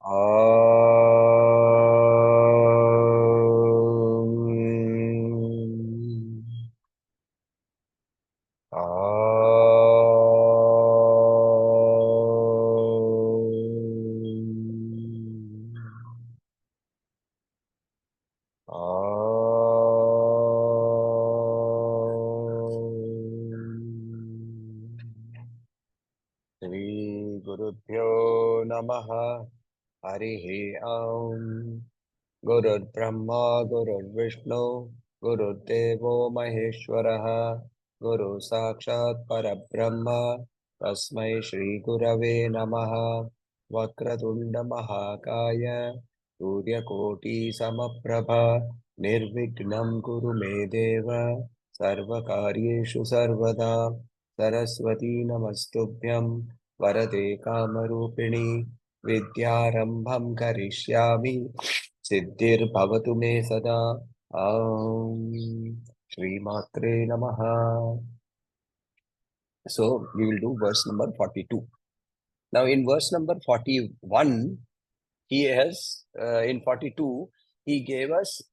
Shri Gurubhyo Namaha Harihi Om. Gurur Brahma Gurur Vishnu Gurur Devo Maheshwaraha Guru Sakshat Parabrahma Tasmai Shri Gurave Namaha Vakratunda Mahakaya Surya Koti Samaprabha Nirvignam Guru Medeva Sarvakaryeshu Sarvada Saraswati Namastubhyam Varade Kamarupini Vidyarambham Karishyami Siddhir me sada. Shri Matre Namaha. So we will do verse number 42. Now in verse number 41, he has, in 42,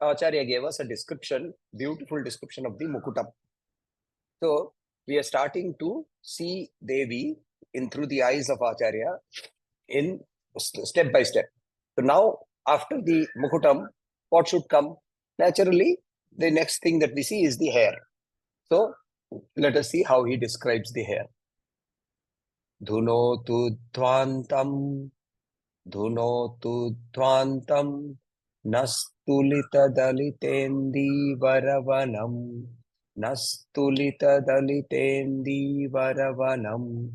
Acharya gave us a description, beautiful description of the Mukutam. So we are starting to see Devi through the eyes of Acharya in step by step. So now, after the Mukutam, what should come? Naturally, the next thing that we see is the hair. So let us see how he describes the hair. Dhunotu dhvantam, dhunotu dhvantam, nastulita dalitendi varavanam, nastulita dalitendi varavanam.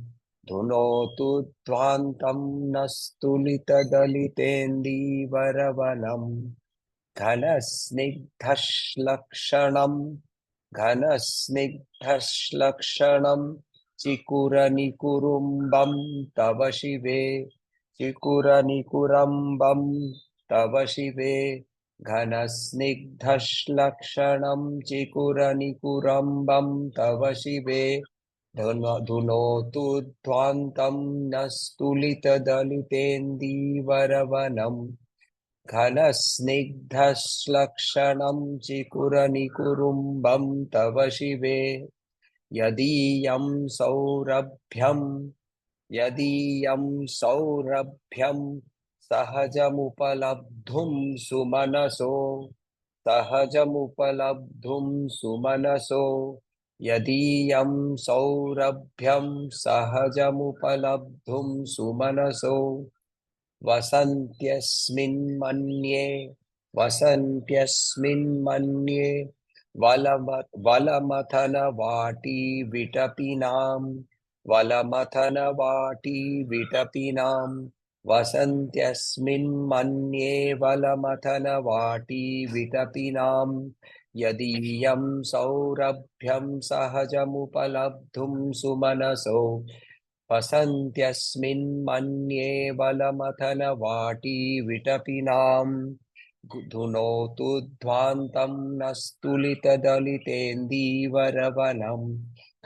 Dhunotu dhvantam nastulita dalitendi varavanam ghanasnigdhashlakshanam ghanasnigdhashlakshanam chikuranikurambam tava shive chikuranikurambam tava shive ghanasnigdhashlakshanam chikuranikurambam tava shive Dhunotu dhvantam nastulita dalitendi varavanam Ghanasnigdhaslakshanam chikuranikurambam tava shive Yadiyam saurabhyam sahajamupalabdhum sumanaso सहजमुपलब्धुं सुमनसो यदीयं सौरभ्यं सहजमुपलब्धुं सुमनसो वसन्त्यस्मिन्मन्ये वलमथनवाटी विटपिनां वसन्त्यस्मिन्मन्ये वलमथनवाटी विटपिनां यदीयं सौरभ्यं सहजमुपलब्धुं सुमनसो वसन्त्यस्मिन्मन्ये वलमथनवाटी विटपिनां धुनोतु ध्वान्तं नस्तुलितदलितेन्दीवरवनं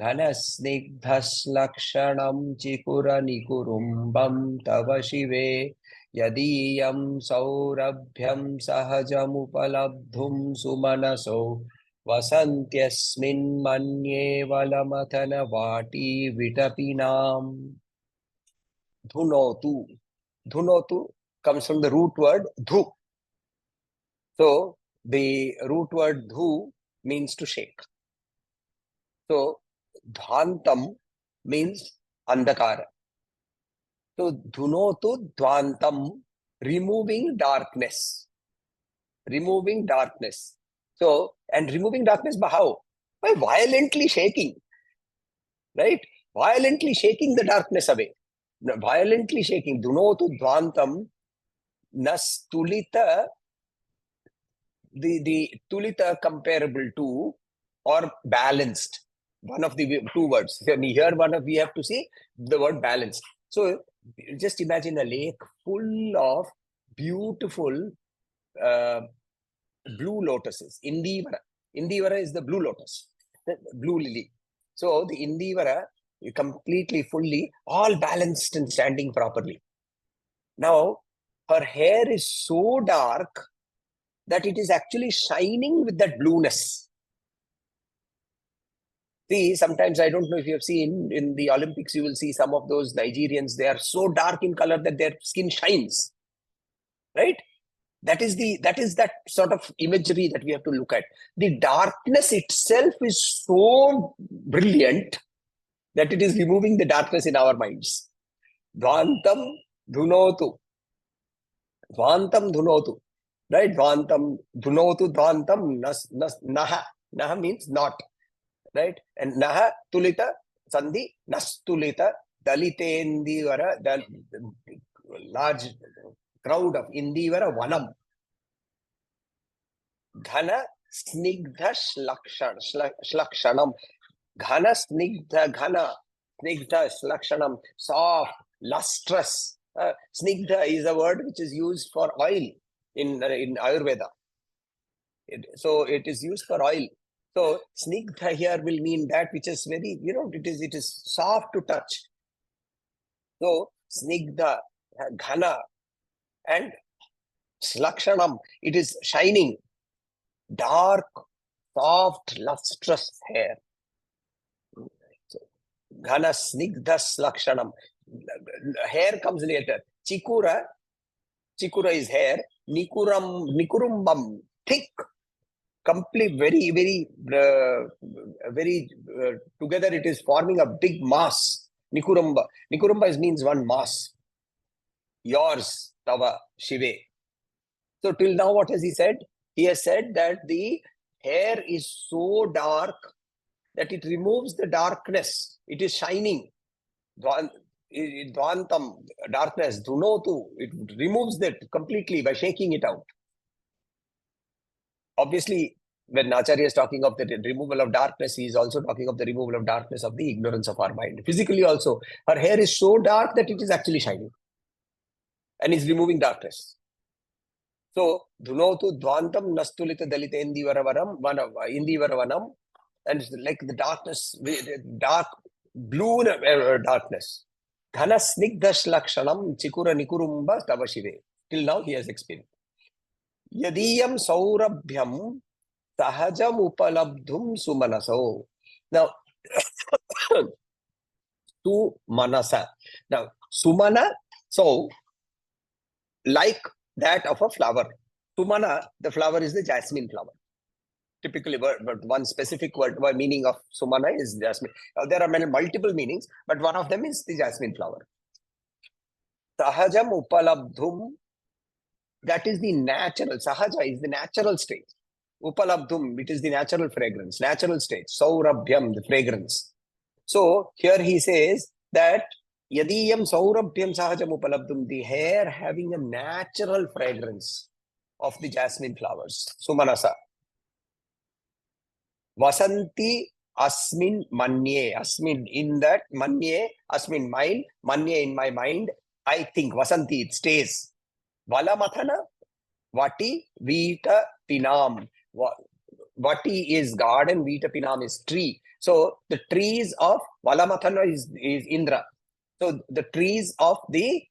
घनस्निग्धश्लक्षणं चिकुरनिकुरुम्बं तव शिवे यदीयं सौरभ्यं सहजमुपलब्धुं सुमनसो वसन्त्यस्मिन्मन्ये वलमथनवाटी विटपिनां dhunotu. Dhunotu comes from the root word dhu. So the root word dhu means to shake. So dhvantam means andhakara. So dhunotu dhvantam, removing darkness. Removing darkness. So, and removing darkness by how? By violently shaking. Right? Violently shaking the darkness away. Violently shaking. Dhunotu dhvantam nastulita, the tulita comparable to or balanced. One of the two words. Here we have to see the word balanced. So just imagine a lake full of beautiful blue lotuses. Indivara. Indivara is the blue lotus, the blue lily. So the Indivara completely, fully, all balanced and standing properly. Now, her hair is so dark that it is actually shining with that blueness. See, sometimes I don't know if you have seen in the Olympics, you will see some of those Nigerians, they are so dark in color that their skin shines, right? That is that sort of imagery that we have to look at. The darkness itself is so brilliant that it is removing the darkness in our minds. Dvantam dhunotu. Dvantam dhunotu. Right? Dvantam dhunotu dvantam naha. Naha means not. Right? And naha tulita sandhi nastulita dalitendivara, the large crowd of Indivara Vanam. Ghana snigdha shlakshanam. Ghana snigdha shlakshanam. Soft, lustrous. Snigdha is a word which is used for oil in Ayurveda. So it is used for oil. So snigdha here will mean that which is very, it is soft to touch. So snigdha, ghana, and slakshanam, it is shining, dark, soft, lustrous hair. So, ghana snigdha slakshanam. Hair comes later. Chikura is hair. Nikurumbam, thick, complete, very together it is forming a big mass. Nikurumba means one mass. Yours, tava, shive. So till now, what has he said? He has said that the hair is so dark that it removes the darkness. It is shining. Dvantam, darkness. Dhunotu, it removes that completely by shaking it out. Obviously, when Acharya is talking of the removal of darkness, he is also talking of the removal of darkness of the ignorance of our mind. Physically also, her hair is so dark that it is actually shining and is removing darkness. So, dhunotu dvantam nastulita dalita indivaravanam, and it's like the darkness, dark blue darkness. Ghana snigdha shlakshanam chikura nikurumba tavashive. Till now he has explained. Yadiyam saurabhyam sahajam upalabdhum sumanaso. Now, sumanasa. Now, sumana, so like that of a flower. Sumana, the flower is the jasmine flower. Typically, but one specific word meaning of sumana is jasmine. There are multiple meanings, but one of them is the jasmine flower. Sahajam upalabdhum, that is the natural. Sahaja is the natural state. Upalabdhum, it is the natural fragrance, natural state. Saurabhyam, the fragrance. So here he says that Yadiyam saurabhyam sahajam upalabdhum, the hair having a natural fragrance of the jasmine flowers. Sumanasa. Vasanti asmin manye. Asmin, in that manye, asmin mind, manye in my mind. I think Vasanti, it stays. Valamathana, Vati, Vita, Pinam. Vati is garden, Vita, Pinam is tree. So the trees of Valamathana is Indra. So the trees of the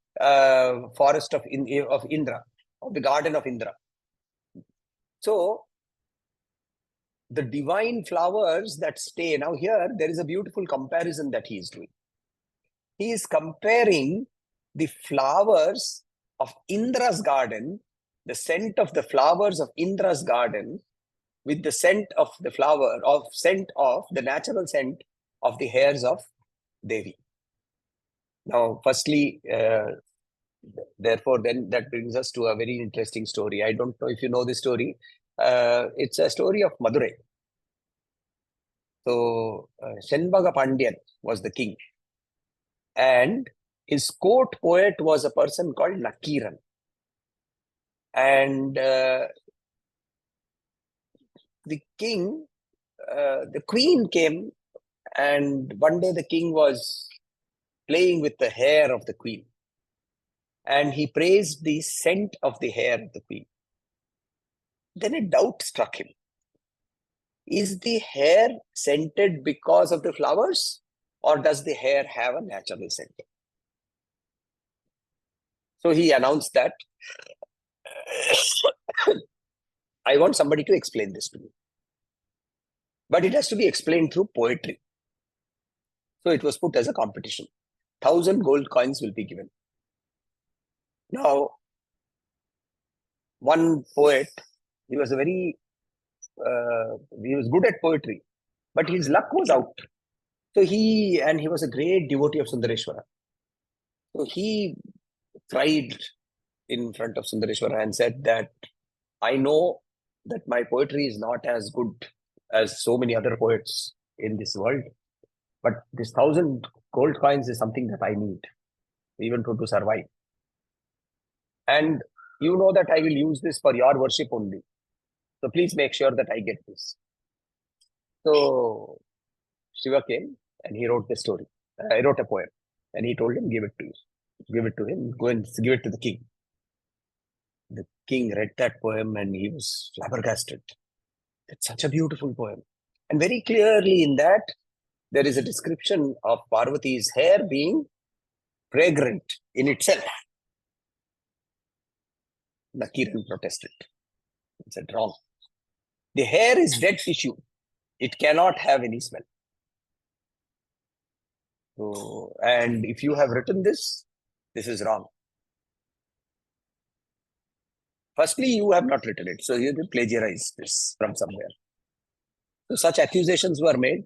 forest of Indra, of the garden of Indra. So the divine flowers that stay. Now here, there is a beautiful comparison that he is doing. He is comparing the flowers of Indra's garden, the scent of the flowers of Indra's garden, with the scent of the the natural scent of the hairs of Devi. Now, firstly, therefore, then that brings us to a very interesting story. I don't know if you know this story. It's a story of Madurai. So, Shenbaga Pandyan was the king. And his court poet was a person called Nakiran. And the king, the queen came, and one day the king was playing with the hair of the queen. And he praised the scent of the hair of the queen. Then a doubt struck him. Is the hair scented because of the flowers, or does the hair have a natural scent? So he announced that I want somebody to explain this to me. But it has to be explained through poetry. So it was put as a competition. 1,000 gold coins will be given. Now, one poet, he was he was good at poetry, but his luck was out. So he was a great devotee of Sundareshwara. So he cried in front of Sundareshwara and said that I know that my poetry is not as good as so many other poets in this world, but this 1,000 gold coins is something that I need even to survive. And you know that I will use this for your worship only. So please make sure that I get this. So Shiva came and he wrote the story. I wrote a poem and he told him, give it to you. Give it to him, go and give it to the king. The king read that poem and he was flabbergasted. It's such a beautiful poem. And very clearly in that, there is a description of Parvati's hair being fragrant in itself. Nakiran protested. He said, wrong. The hair is dead tissue. It cannot have any smell. So, and if you have written this, this is wrong. Firstly, you have not written it. So you have plagiarized this from somewhere. So such accusations were made.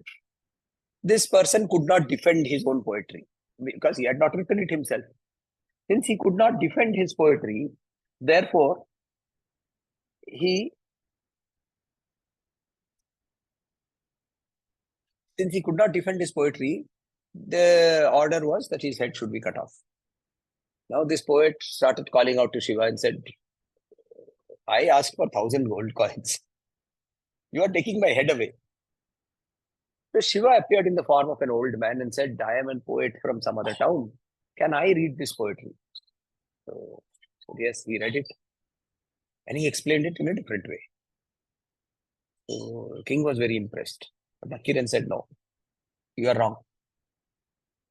This person could not defend his own poetry because he had not written it himself. Since he could not defend his poetry, therefore, since he could not defend his poetry, the order was that his head should be cut off. Now this poet started calling out to Shiva and said, I asked for 1,000 gold coins. You are taking my head away. So Shiva appeared in the form of an old man and said, I am a poet from some other town. Can I read this poetry? So yes, he read it. And he explained it in a different way. So the king was very impressed. But Nakiran said, no, you are wrong.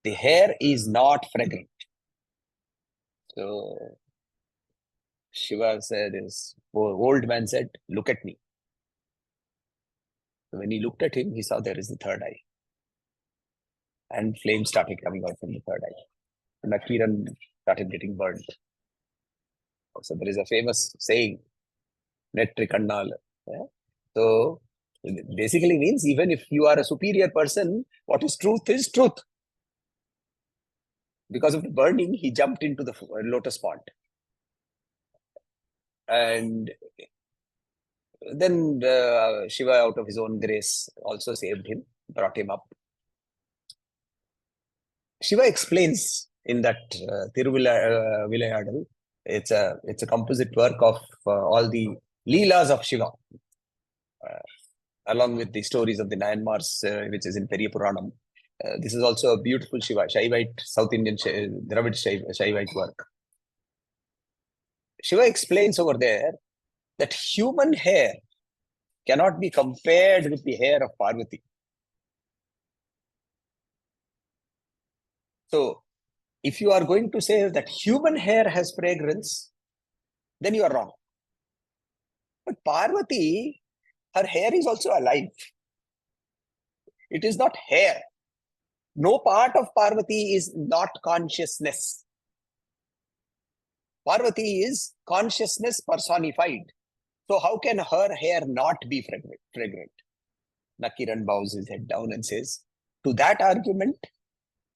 The hair is not fragrant. So Shiva said, this old man said, look at me. So when he looked at him, he saw there is the third eye. And flames started coming out from the third eye. And Nakiran started getting burned. So there is a famous saying, Netri Kannal. Yeah? So it basically means even if you are a superior person, what is truth. Because of the burning, he jumped into the lotus pond. And then Shiva, out of his own grace, also saved him, brought him up. Shiva explains in that Vilayadal, it's a composite work of all the Leelas of Shiva, along with the stories of the Nayanmars, which is in Periya Puranam. This is also a beautiful Shiva, Shaivite, South Indian Dravid Shaivite work. Shiva explains over there that human hair cannot be compared with the hair of Parvati. So, if you are going to say that human hair has fragrance, then you are wrong. But Parvati, her hair is also alive. It is not hair. No part of Parvati is not consciousness. Parvati is consciousness personified. So how can her hair not be fragrant? Nakiran bows his head down and says, to that argument,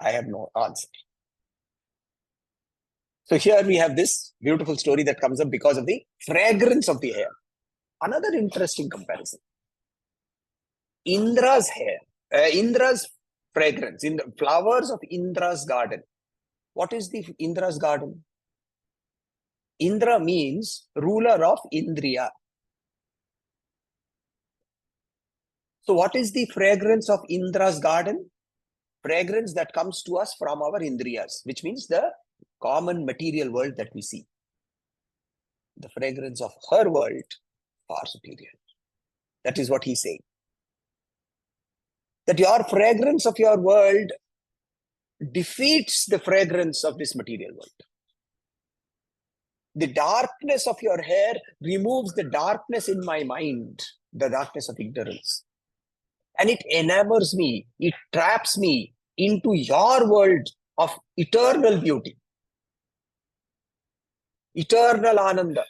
I have no answer. So here we have this beautiful story that comes up because of the fragrance of the hair. Another interesting comparison. Indra's hair, Indra's fragrance, in the flowers of Indra's garden. What is the Indra's garden? Indra means ruler of Indriya. So what is the fragrance of Indra's garden? Fragrance that comes to us from our Indriyas, which means the common material world that we see. The fragrance of her world, far superior. That is what he's saying. That your fragrance of your world defeats the fragrance of this material world. The darkness of your hair removes the darkness in my mind, the darkness of ignorance. And it enamors me, it traps me into your world of eternal beauty, eternal ananda,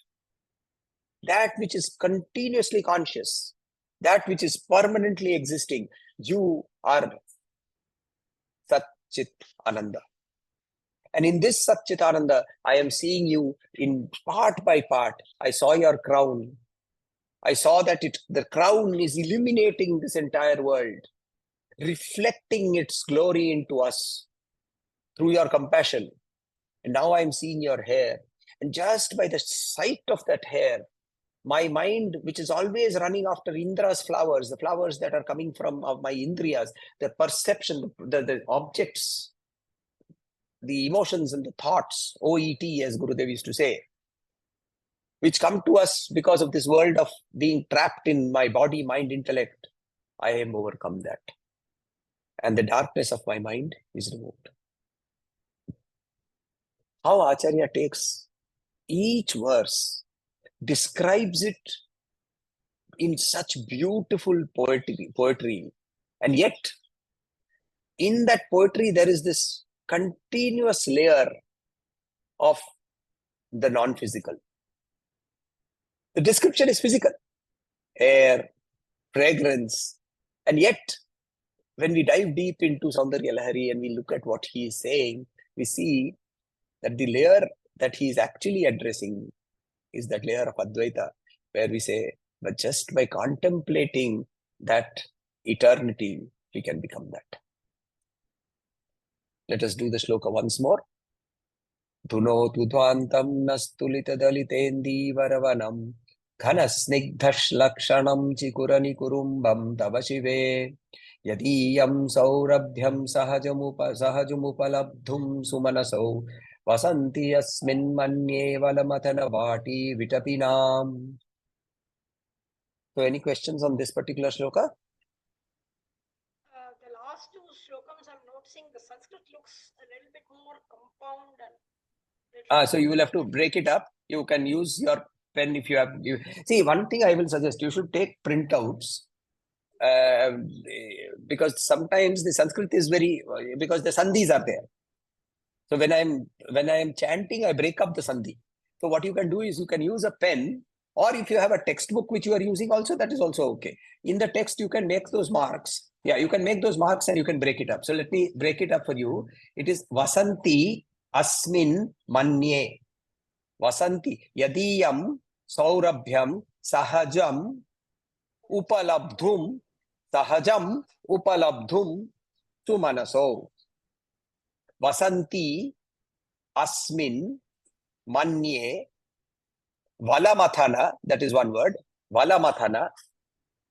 that which is continuously conscious, that which is permanently existing. You are Sat Chit Ananda. And in this Sat Chit Ananda, I am seeing you in part by part. I saw your crown. I saw that the crown is illuminating this entire world, reflecting its glory into us through your compassion. And now I'm seeing your hair. And just by the sight of that hair, my mind, which is always running after Indra's flowers, the flowers that are coming from my Indriyas, the perception, the objects, the emotions and the thoughts, OET, as Gurudev used to say, which come to us because of this world of being trapped in my body, mind, intellect. I am overcome that. And the darkness of my mind is removed. How Acharya takes each verse, describes it in such beautiful poetry. And yet, in that poetry, there is this continuous layer of the non-physical. The description is physical, air, fragrance. And yet, when we dive deep into Soundarya Lahari and we look at what he is saying, we see that the layer that he is actually addressing is that layer of advaita, where we say, but just by contemplating that eternity, we can become that. Let us do the shloka once more. Dhunotu dvantam nastulita dalitendi varavanam ghanasnigdhash lakshanam chikurani kurumbam tava shive yadiyam saurabhyam sahajumupalabdhum sumanasau vasanti asmin manye valamatana vati vitapinam. So any questions on this particular shloka? The last two slokams, I'm noticing the Sanskrit looks a little bit more compound. So you will have to break it up. You can use your pen if you have. See, one thing I will suggest, you should take printouts. Because sometimes the Sanskrit is because the sandhis are there. So when I am chanting, I break up the sandhi. So what you can do is you can use a pen, or if you have a textbook which you are using also, that is also okay. In the text, you can make those marks. Yeah, you can make those marks and you can break it up. So let me break it up for you. It is Vasanti Asmin Manye. Vasanti Yadiyam Saurabhyam Sahajam Upalabdhum Sahajam Upalabdhum Sumanaso. Vasanti Asmin Manye Valamathana, that is one word. Valamathana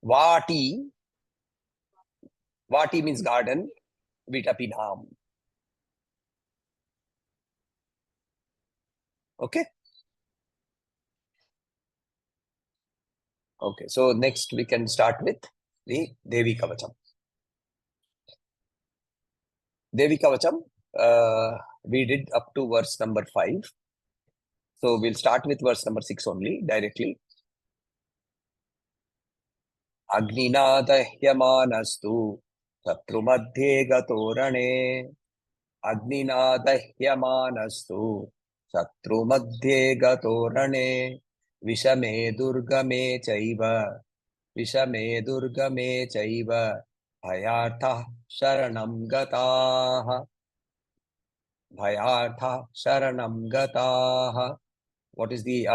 Vati. Vati means garden. Vitapinam. Okay. Okay. So next we can start with the Devi Kavacham. Devi Kavacham, we did up to verse number 5. So we'll start with verse number 6 only, directly. Agnina dahyamanastu satrumadhye gatorane. Agnina dahyamanastu satrumadhye gatorane. Vishame durgame chaiva. Vishame durgame chaiva. Bhayartha sharanam gataha. Bhayartha sharanam gataha. What is the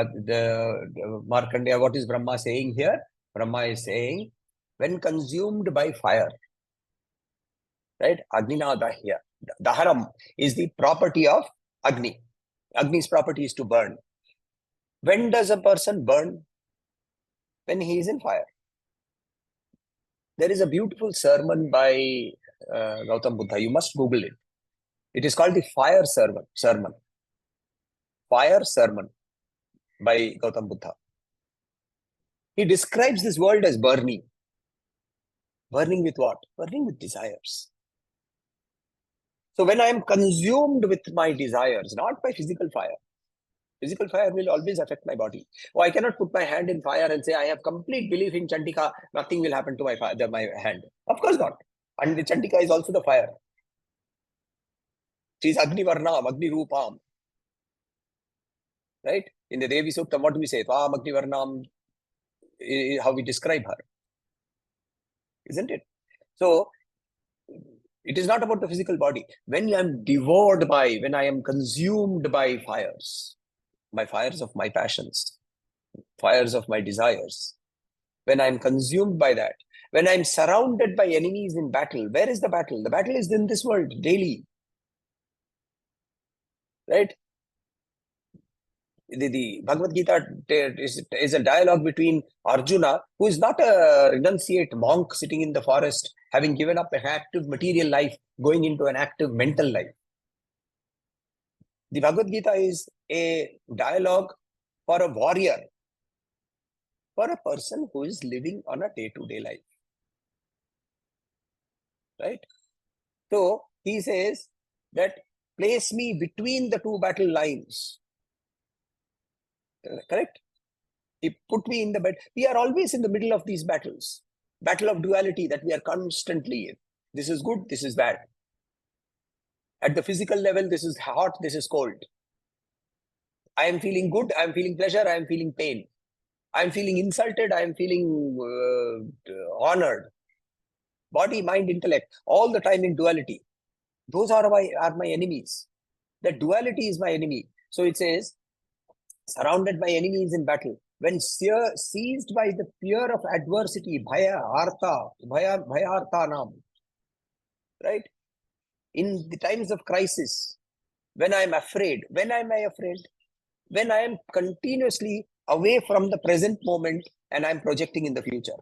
Markandeya, what is Brahma saying here? Brahma is saying, when consumed by fire, right? Agnina dahya. Daharam is the property of Agni. Agni's property is to burn. When does a person burn? When he is in fire. There is a beautiful sermon by Gautam Buddha. You must Google it. It is called the Fire Sermon. Fire Sermon by Gautam Buddha. He describes this world as burning. Burning with what? Burning with desires. So when I am consumed with my desires, not by physical fire, Physical fire will always affect my body. Oh, I cannot put my hand in fire and say I have complete belief in Chandika. Nothing will happen to my hand. Of course not. And the Chandika is also the fire. She is Agni Varnam, Agni Rupam. Right? In the Devi Sukta, what do we say? Tvam Agni Varnam, how we describe her. Isn't it? So, it is not about the physical body. When I am devoured by, when I am consumed by fires of my passions, fires of my desires, when I am consumed by that, when I am surrounded by enemies in battle, where is the battle? The battle is in this world, daily. Right? The Bhagavad Gita is a dialogue between Arjuna, who is not a renunciate monk sitting in the forest, having given up an active material life, going into an active mental life. The Bhagavad Gita is a dialogue for a warrior, for a person who is living on a day-to-day life. Right? So, he says that place me between the two battle lines. Correct? He put me in the bed. We are always in the middle of these battles. Battle of duality that we are constantly in. This is good, this is bad. At the physical level, this is hot, this is cold. I am feeling good, I am feeling pleasure, I am feeling pain. I am feeling insulted, I am feeling honored. Body, mind, intellect, all the time in duality. Those are my enemies. The duality is my enemy. So it says, surrounded by enemies in battle, when seized by the fear of adversity, bhaya artha nam, right? In the times of crisis, when I am afraid, when am I afraid? When I am continuously away from the present moment and I am projecting in the future.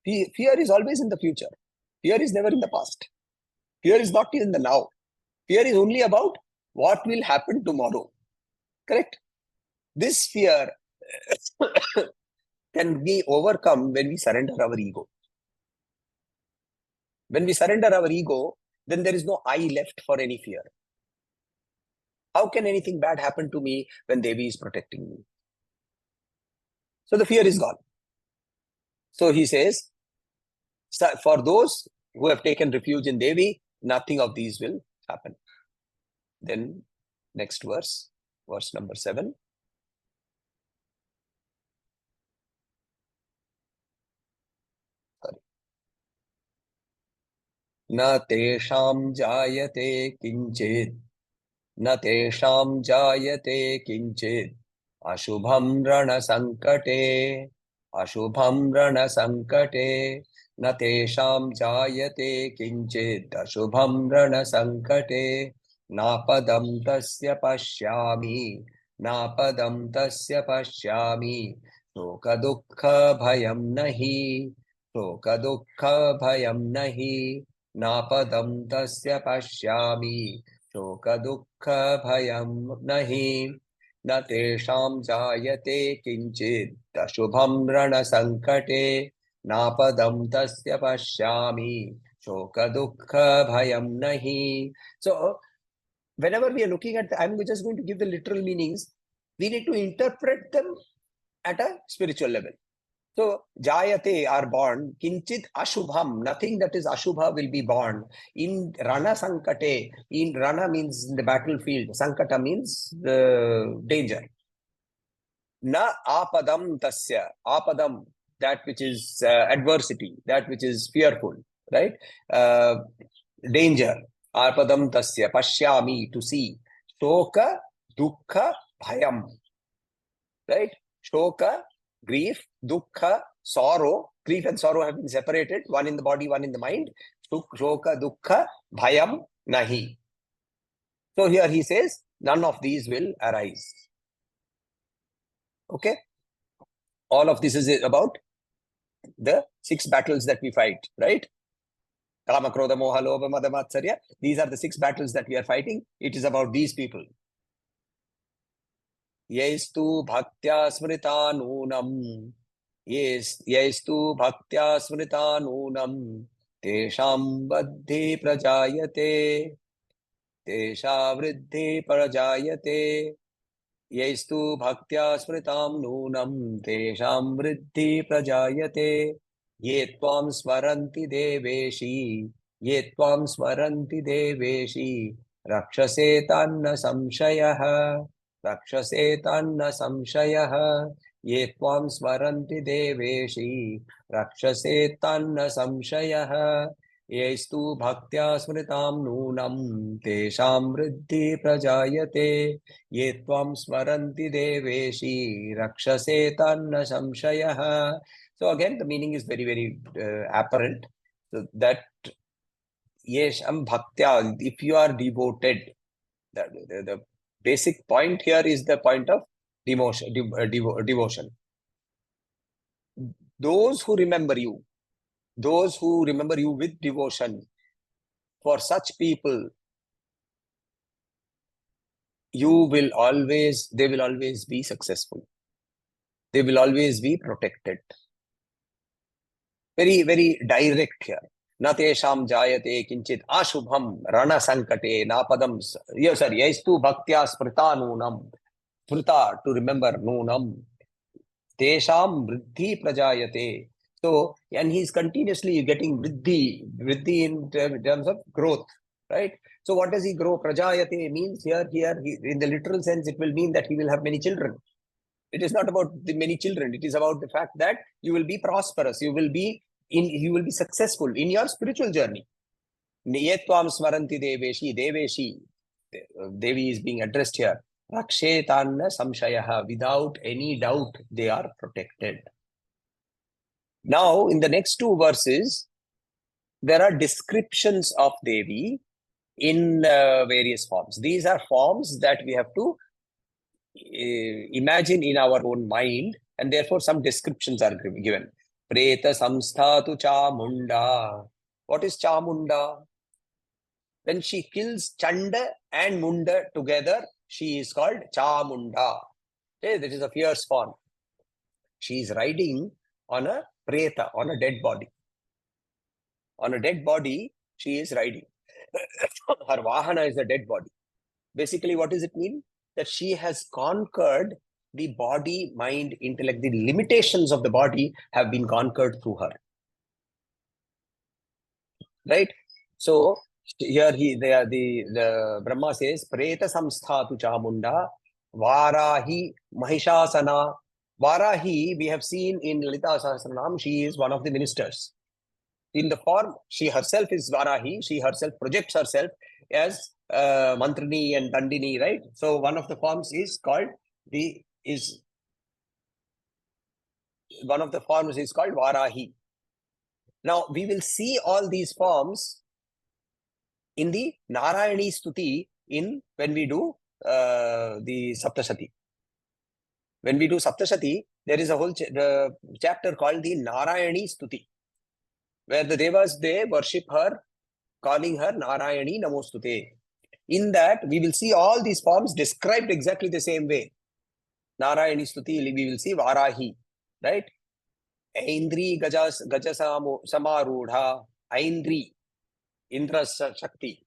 Fear is always in the future. Fear is never in the past. Fear is not in the now. Fear is only about what will happen tomorrow. Correct? This fear can be overcome when we surrender our ego. When we surrender our ego, then there is no I left for any fear. How can anything bad happen to me when Devi is protecting me? So the fear is gone. So he says, for those who have taken refuge in Devi, nothing of these will happen. Then next verse number 7. न तेषां जायते किंचित् न तेषां जायते किंचित् अशुभं रणसंकटे न तेषां जायते किंचित् अशुभं रणसंकटे नापदं तस्य पश्यामि शोक दुःख भयं नहि नापदं तस्य पश्यामि शोक दुःख भयं नहि न तेषां जायते किंचित् अशुभं रणसंकटे नापदं तस्य पश्यामि शोक दुःख भयं नहि. So whenever we are looking at, I'm just going to give the literal meanings. We need to interpret them at a spiritual level. So, jayate are born, kinchit ashubham, nothing that is ashubha will be born. In rana sankate, in rana means in the battlefield, sankata means the danger. Na apadam tasya, apadam, that which is adversity, that which is fearful, right? Danger, apadam tasya, pashyami, to see. Shoka, dukkha, bhayam, right? Shoka, grief, dukkha, sorrow. Grief and sorrow have been separated, one in the body, one in the mind. Shoka, dukkha, bhayam, nahi. So here he says, none of these will arise. Okay? All of this is about the 6 battles that we fight, right? Kama, Krodha, Moha, Lobha, Mada, Matsarya. These are the 6 battles that we are fighting. It is about these people. Yestu bhaktya smrita nunam. Yestu bhaktya smrita nunam. Tesham baddhi prajayate. tesha vriddhi prajayate. Yaistu bhaktya smritam nunam tesham vriddhi prajayate. Ye tvam smaranti deveshi. Ye tvam smaranti deveshi. Rakshase tanna samshayah. Rakshase tanna samshayah. Ye tvam smaranti deveshi. Rakshase tanna samshayah. Yaistu bhaktya smritam nunam tesham vriddhi prajayate. Ye tvam smaranti deveshi rakshase tanna samshayah. So again, the meaning is very, very apparent. So that yesham bhaktya, if you are devoted, the basic point here is the point of devotion. Those who remember you with devotion, for such people, they will always be successful. They will always be protected. Very, very direct here. Natesham jayate kinchit ashubham rana sankate napadam. Yes, sir. Yaistu bhaktya sprita nunam. Sprita, to remember, nunam. Tesham vriddhi prajayate. So, and he's continuously getting vriddhi in terms of growth, right? So, what does he grow? Prajayate means here, in the literal sense, it will mean that he will have many children. It is not about the many children. It is about the fact that you will be prosperous. You will be successful in your spiritual journey. Niyetvam smaranti deveshi. Devi is being addressed here. Rakshetanna samshayaha. Without any doubt, they are protected. Now, in the next two verses, there are descriptions of Devi in various forms. These are forms that we have to imagine in our own mind, and therefore some descriptions are given. Preta samsthatu chamunda. What is chamunda? When she kills Chanda and Munda together, she is called chamunda. Okay, this is a fierce form. She is riding on a preta, on a dead body. On a dead body, she is riding. Her vahana is a dead body. Basically, what does it mean? That she has conquered the body, mind, intellect. The limitations of the body have been conquered through her. Right? So here the Brahma says, Preta samsthatu chamunda, Varahi Mahishasana. Varahi, we have seen in Lalita Sahasranam, she is one of the ministers. In the form, she herself is Varahi, she herself projects herself as Mantrini and Dandini, right? So one of the forms is called Varahi. Now we will see all these forms in the Narayani Stuti when we do the Saptashati. When we do Saptashati, there is a whole chapter called the Narayani Stuti, where the Devas, they worship her, calling her Narayani Namostute. In that, we will see all these forms described exactly the same way. Narayani Stuti, we will see Varahi, right? Aindri Samarudha, Aindri, Indra Shakti,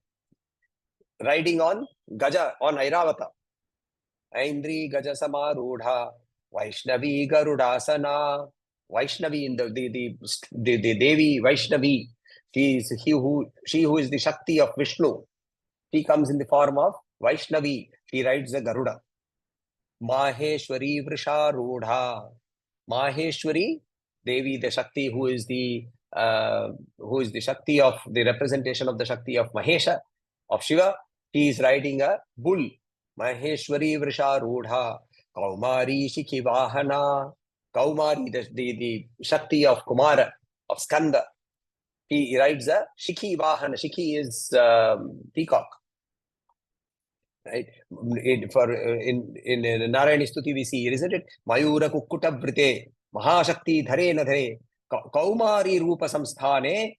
riding on Gaja, on Airavata. Aindri Gaja Samarudha, Vaishnavi Garudasana. Vaishnavi, in the Devi Vaishnavi, she who is the Shakti of Vishnu. She comes in the form of Vaishnavi. She rides the Garuda. Maheshwari Vrisharudha. Maheshwari, Devi, the Shakti, who is the Shakti of the representation of the Shakti of Mahesha, of Shiva. She is riding a bull. Maheshwari Vrisharudha. Kaumari Shikivahana. Kaumari, the Shakti of Kumara, of Skanda. He rides a Shiki Vahana. Shiki is peacock. Right? In Narayani Stuti we see, isn't it? Mayura Kukkuta Vrite, Mahashakti Dhare Nadhare, Kaumari Rupa Samsthane,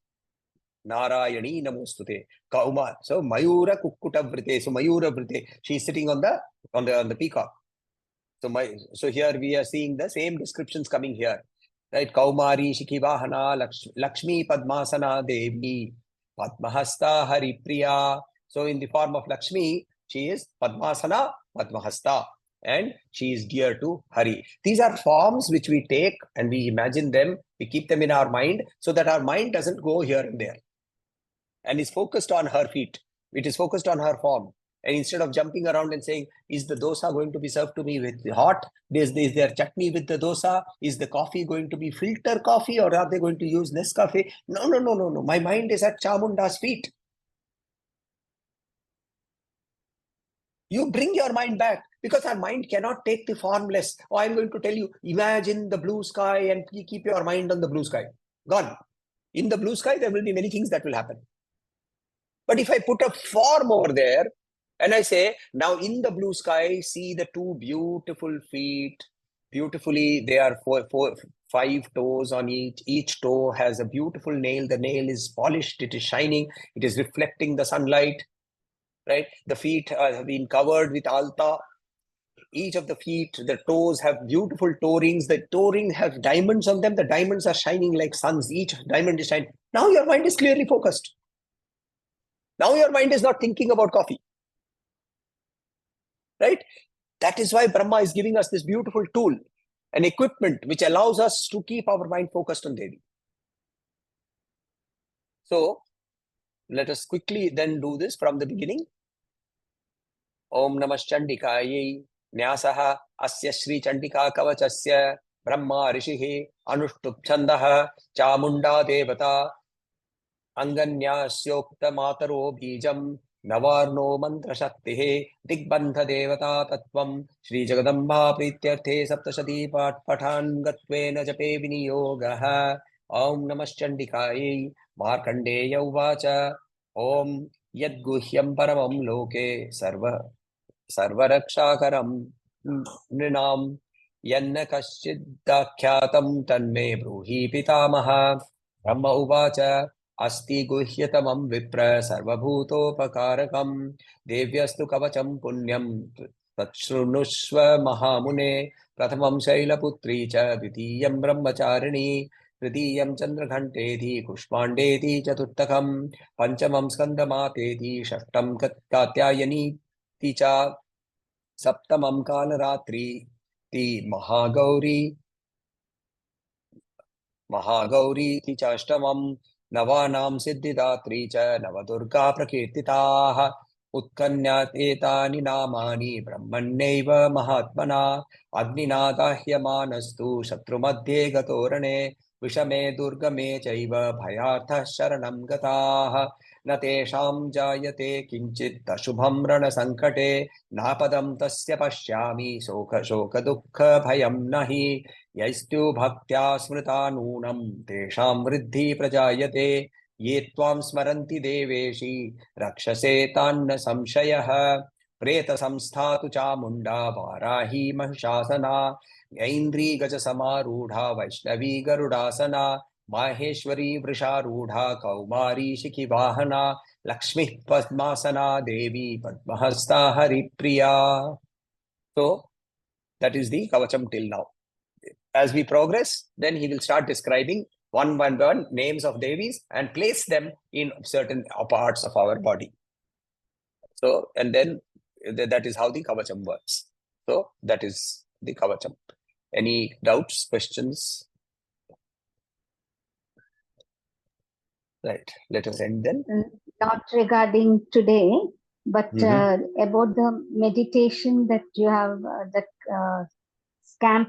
Narayani Namostute. Kaumar. So Mayura Kukkuta Vrite. So Mayura Vrite. She is sitting on the peacock. So here we are seeing the same descriptions coming here. Right? Kaumari Shikivahana, Lakshmi Padmasana Devi, Padmahasta Haripriya, So in the form of Lakshmi, she is Padmasana, Padmahasta, and she is dear to Hari. These are forms which we take and we imagine them, we keep them in our mind so that our mind doesn't go here and there and is focused on her feet. It is focused on her form. And instead of jumping around and saying, is the dosa going to be served to me with hot? Is there chutney with the dosa? Is the coffee going to be filter coffee or are they going to use Nescafe? No. My mind is at Chamunda's feet. You bring your mind back because our mind cannot take the formless. Oh, I'm going to tell you, imagine the blue sky and keep your mind on the blue sky. Gone. In the blue sky, there will be many things that will happen. But if I put a form over there and I say, now in the blue sky, see the two beautiful feet. Beautifully, they are five toes on each. Each toe has a beautiful nail. The nail is polished. It is shining. It is reflecting the sunlight. Right? The feet have been covered with alta. Each of the feet, the toes have beautiful toe rings. The toe ring have diamonds on them. The diamonds are shining like suns. Each diamond is shining. Now your mind is clearly focused. Now your mind is not thinking about coffee. Right? That is why Brahma is giving us this beautiful tool, an equipment which allows us to keep our mind focused on Devi. So let us quickly then do this from the beginning. Om Namah Chandikaye Nyasaha Asya Shri Chandika Kavachasya Brahma Rishihi Anushtup Chandaha Chamunda Devata Anganyasyoktha Mataro Bijam Navarno Mantra Shaktihe Digbandha Devata Tatvam Shri Jagadamba Prityarthe Saptashati Pathan Gatvena Jape Viniyogaha Om Namah Chandikaye Markandeya Uvacha Om Yadguhyam Paramam Loke Sarvarakshakaram Nrinam Yanna Kaschiddakhyatam Tanme Bruhi Pitamaha Brahma Uvacha Asti Guhyatamam Vipra Sarvabhutopakarakam Devyastu Kavacham Punyam Tatsrunushva Mahamune Prathamam Shailaputri Cha Ditiyam Brahmacharini Tritiyam Chandraghanteti Kushpandeti Chaturtakam Panchamam Skandamateteti Shashtam Katyayani Ticha Saptamam Kalaratri Ti Mahagauri Ticha Ashtamam Navanam Siddhidatri Cha Navadurga Prakirtitaha Utkanyatetani Namani Brahmanneva Mahatmana Agninadahyamanastu Shatrumadhye Gatorane Vishame Durgame Chaiva Bhayartha Sharanam Gataha Natesham Jayate Kinchit Ashubham Rana Sankate Napadam Tasya Pashyami Soka Dukha Bhayam Nahi Yaistu Bhaktya Smrita Nunam Tesham Vriddhi Prajayate Ye Tvam Smaranti Deveshi Rakshase Tanna Samshayaha Preta Samsthatu Chamunda Varahi Mahishasana Yaindri Gaja Samarudha Vaishnavi Garudasana Maheshwari Vrisharudha Kaumari Shikivahana Lakshmi Padmasana Devi Padmahasta Haripriya. So that is the Kavacham till now. As we progress, then he will start describing one by one names of Devis and place them in certain parts of our body. So, and then that is how the Kavacham works. So that is the Kavacham. Any doubts, questions? Right, let us end then. Not regarding today, but about the meditation that you have, that scamp